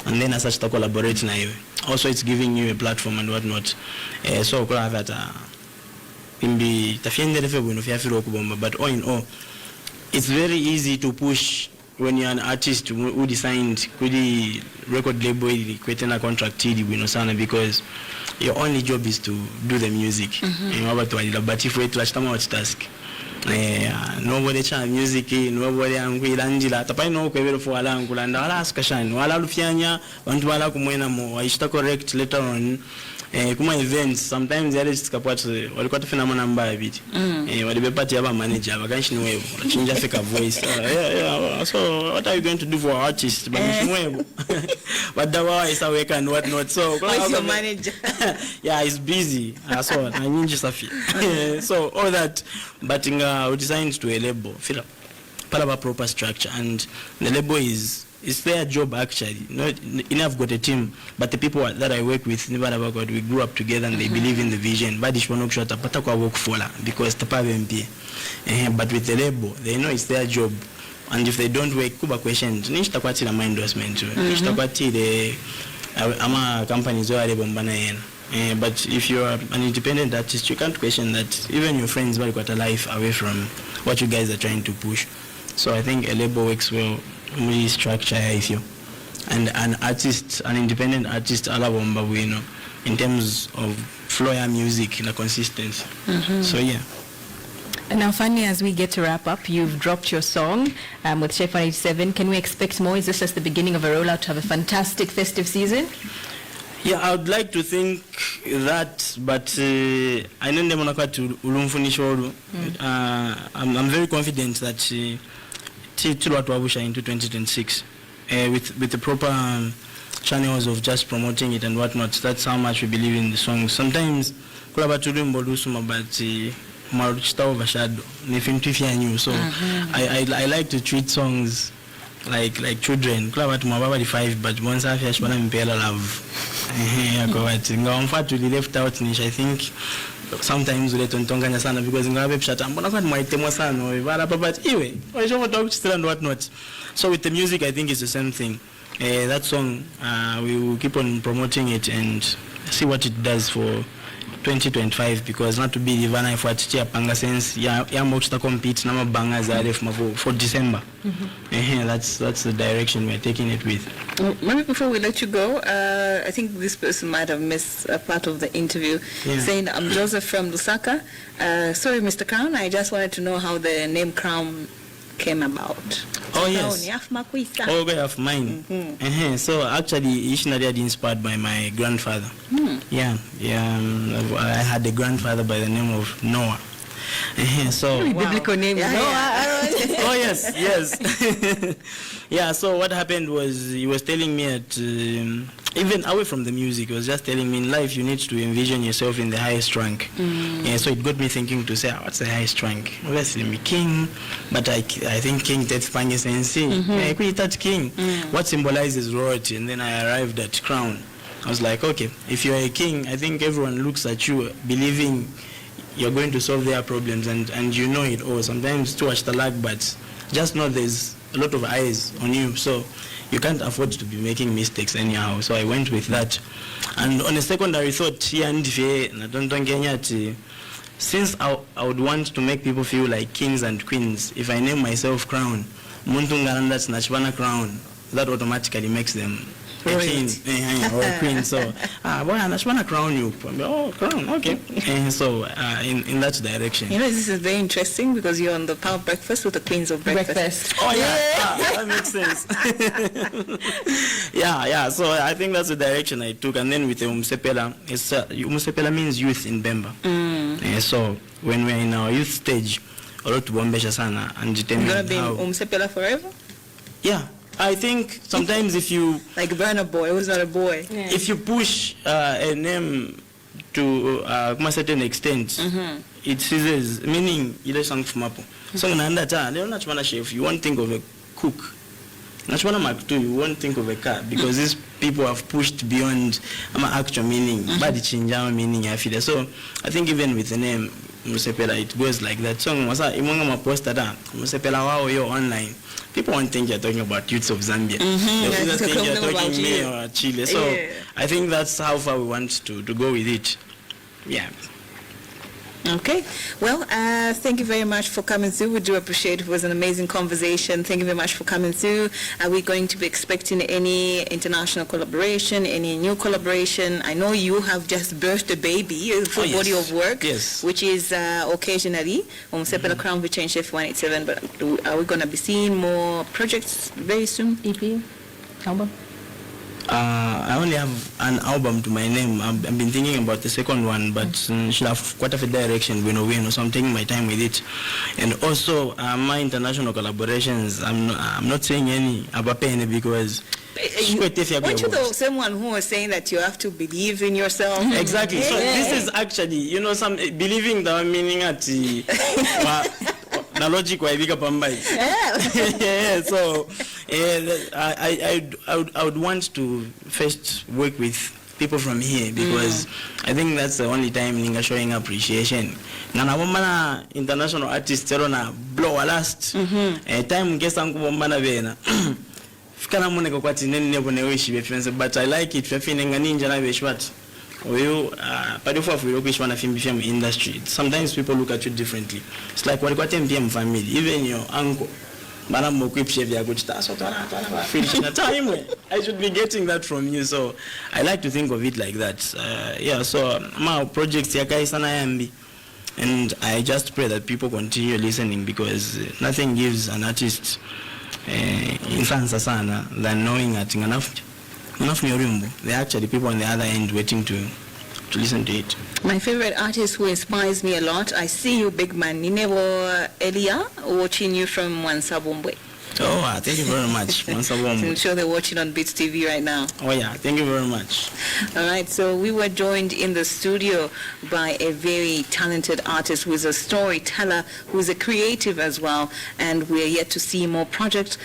And then as such to collaborate na you. Also it's giving you a platform and whatnot. So kwa that imbi tafiende refe bueno fiafiro kubomba. But all in all, it's very easy to push when you're an artist who designed the record label a contract because your only job is to do the music. But if we task nobody chant music, nobody angwilandila tapai no kwebero for ala angulanda ala askashan wala lufyanya bantu wala kumwena mo waishita correct later on kuma events sometimes there is kapwatu walikuwa tufina mwana mbaya biti walibepati haba manager bakanshi ni wewe unachinja fika voice so what are you going to do for artists but wewe wadawa is awake and what not so who's your manager? Yeah, he's busy so na nyinji safi so all that but we designed to a label feel a proper structure and the label is it's their job actually. Enough got a team, but the people that I work with never ever got. We grew up together and they believe in the vision. But it's one shot work for because but with the label, they know it's their job, and if they don't work, kuba questions. Nish takwati na my endorsement. Nish takwati the ama companies who are but if you are an independent artist, you can't question that. Even your friends will got a life away from what you guys are trying to push. So I think a label works well. Really structure if you and an artist, an independent artist, in terms of flow and music and consistency. So yeah. And now, finally, as we get to wrap up, you've dropped your song with Chef 187. Can we expect more? Is this just the beginning of a rollout to have a fantastic festive season? Yeah, I would like to think that, but I know them I'm very confident that into 2026 with the proper channels of just promoting it and whatnot. That's how much we believe in the song. Sometimes so I like to treat songs like children. But once I finish love left out niche, I think sometimes we let on sana because but anyway and whatnot. So with the music I think it's the same thing. That song we will keep on promoting it and see what it does for 2025 because not to be the van for panga sense to compete for December. That's the direction we're taking it with. Maybe before we let you go, I think this person might have missed a part of the interview saying I'm Joseph from Lusaka. Sorry Mr. Crown, I just wanted to know how the name Crown came about. Oh yes. Oh, way of mine. So actually, Ishinari inspired by my grandfather. I had a grandfather by the name of Noah. So biblical name. oh yes. Yeah, so what happened was he was telling me even away from the music, he was just telling me in life you need to envision yourself in the highest rank. So it got me thinking to say, what's the highest rank? Obviously me king, but I think king that's Pange Sensi. I could touch king. What symbolizes royalty? And then I arrived at crown. I was like, okay, if you're a king, I think everyone looks at you believing you're going to solve their problems, and you know it all. Sometimes too much the luck, but just know there's a lot of eyes on you, so you can't afford to be making mistakes anyhow. So I went with that. And on a secondary thought, since I would want to make people feel like kings and queens, if I name myself Crown, Crown, that automatically makes them a king or a queen. So, boy, I just want to crown you. Oh, crown, okay. So, in that direction. You know, this is very interesting because you're on the Power Breakfast with the Queens of Breakfast. Oh, yeah. That makes sense. Yeah. So, I think that's the direction I took. And then with the Umusepela, Umusepela means youth in Bemba. So, when we're in our youth stage, a lot to Bombesha Sana and determine how. You're going to be Umusepela forever? Yeah. I think sometimes if you... Like Burner Boy, who's not a boy? Yeah. If you push a name to a certain extent, it ceases, meaning you don't sang from Apple. So you won't think of a cook. You won't think of a car because these people have pushed beyond actual meaning, but it changed our meaning. So I think even with the name Umusepela, it goes like that. So Umusepela wow, you're online. People won't think you're talking about youths of Zambia. They just think you're talking me or Chile. So I think that's how far we want to go with it. Yeah. Okay. Well, thank you very much for coming through. We do appreciate it. It was an amazing conversation. Thank you very much for coming through. Are we going to be expecting any international collaboration, any new collaboration? I know you have just birthed a baby, a full body of work, which is occasionally Umusepela Crown featuring Chef 187. But are we going to be seeing more projects very soon? EP? Album? I only have an album to my name. I've been thinking about the second one, but should have quite a direction, so I'm taking my time with it. And also, my international collaborations, I'm not saying any about penny because... Weren't you the same one who was saying that you have to believe in yourself? Exactly. So this is actually, some believing the meaning at the logic why big up on my so I would want to first work with people from here because I think that's the only time Ninga showing appreciation. Nana international artists blow a last time guess Bana Vena. But I like it industry. Sometimes people look at you differently. It's like what MPM family, even your uncle. I should be getting that from you, so I like to think of it like that. So my projects and I just pray that people continue listening because nothing gives an artist than knowing that there are actually people on the other end waiting to listen to it. My favorite artist who inspires me a lot, I see you, big man, Ninebo Elia, watching you from Wansabombwe. Oh, thank you very much. I'm sure they're watching on Dstv right now. Oh yeah, thank you very much. All right, so we were joined in the studio by a very talented artist who is a storyteller, who is a creative as well, and we're yet to see more projects.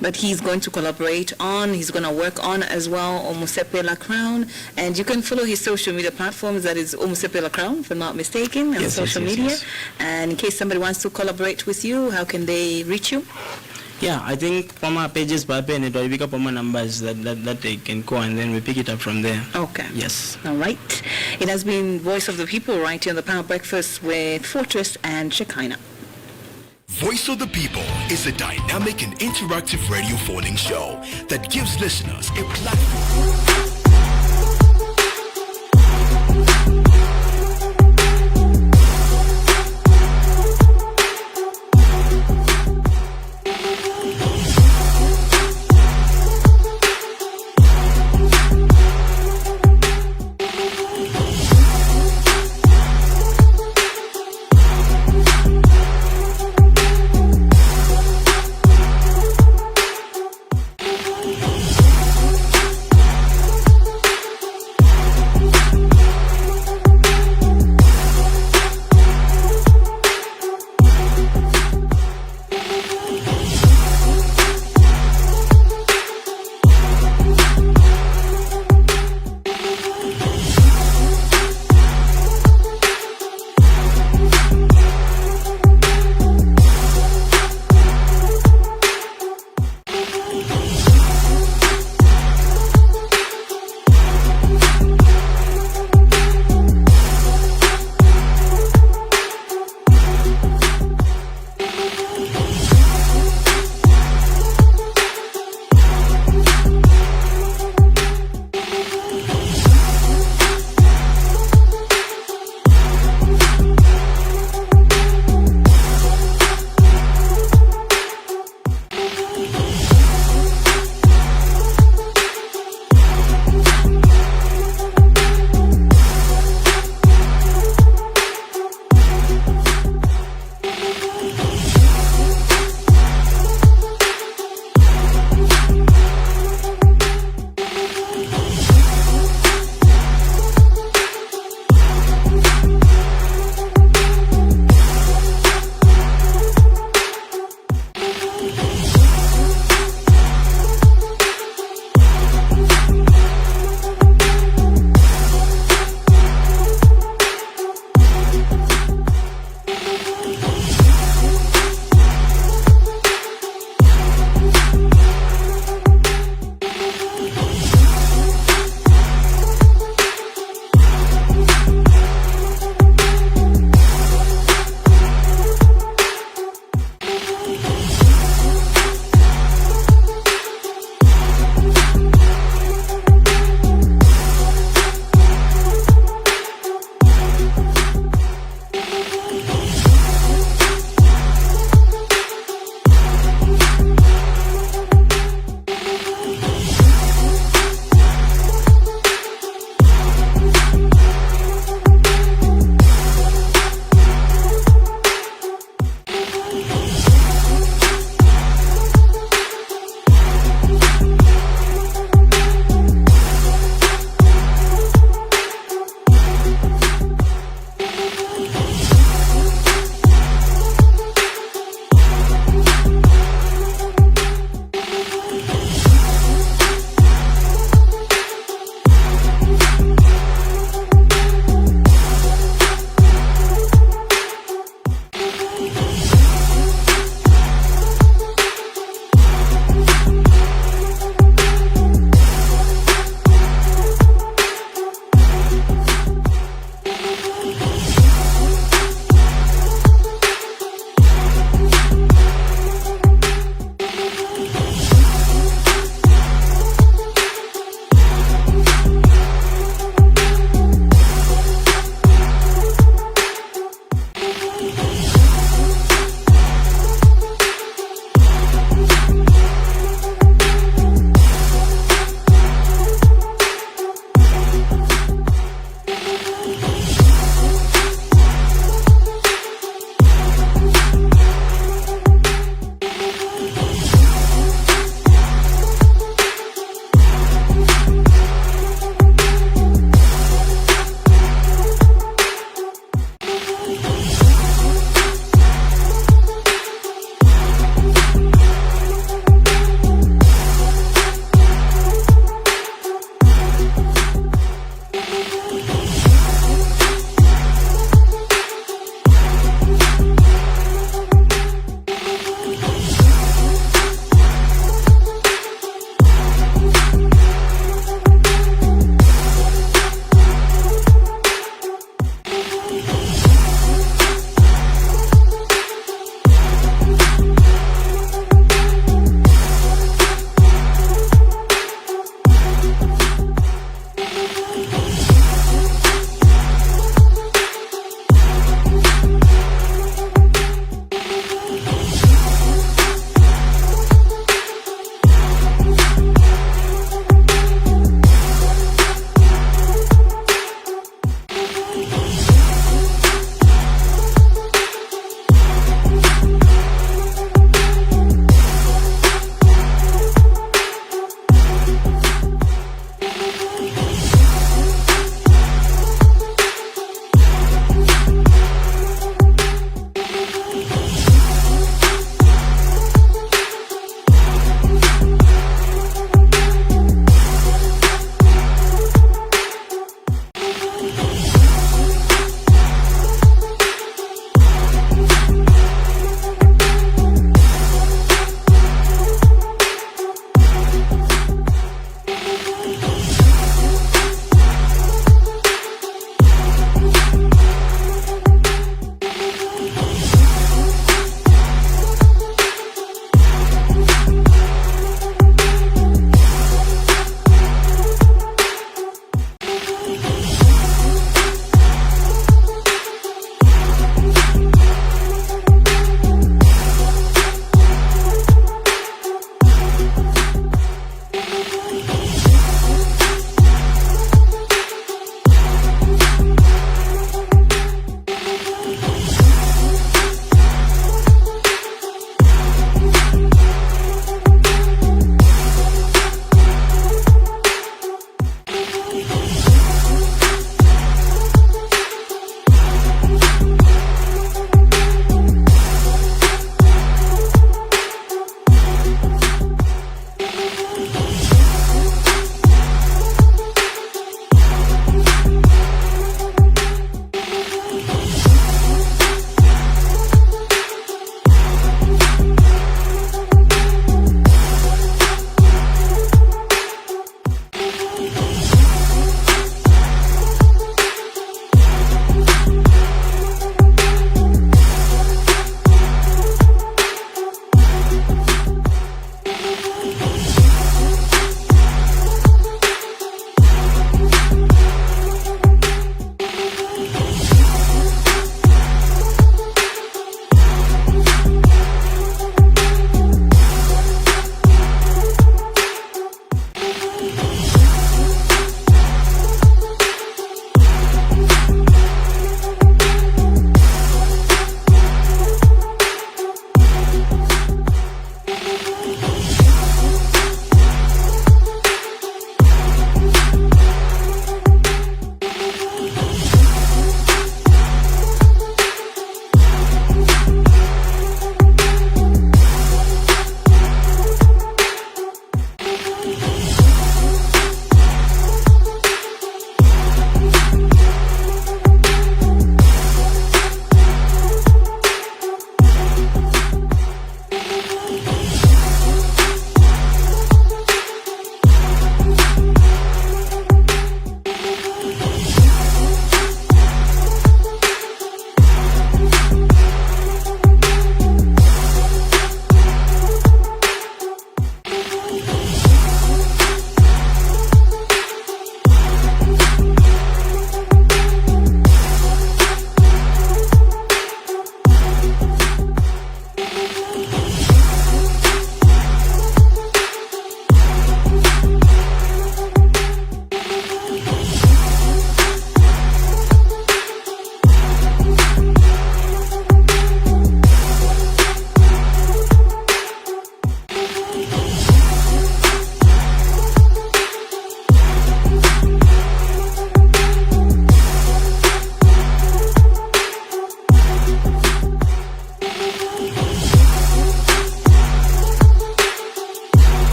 But he's going to collaborate on, he's going to work on as well, Umusepela Crown. And you can follow his social media platforms, that is Umusepela Crown, if I'm not mistaken, on social media. Yes. And in case somebody wants to collaborate with you, how can they reach you? Yeah, I think from our pages, we pick up on my numbers that they can call, and then we pick it up from there. Okay. Yes. All right. It has been Voice of the People right here on the Power Breakfast with Fortrace and Shekinah. Voice of the People is a dynamic and interactive radio phoning show that gives listeners a platform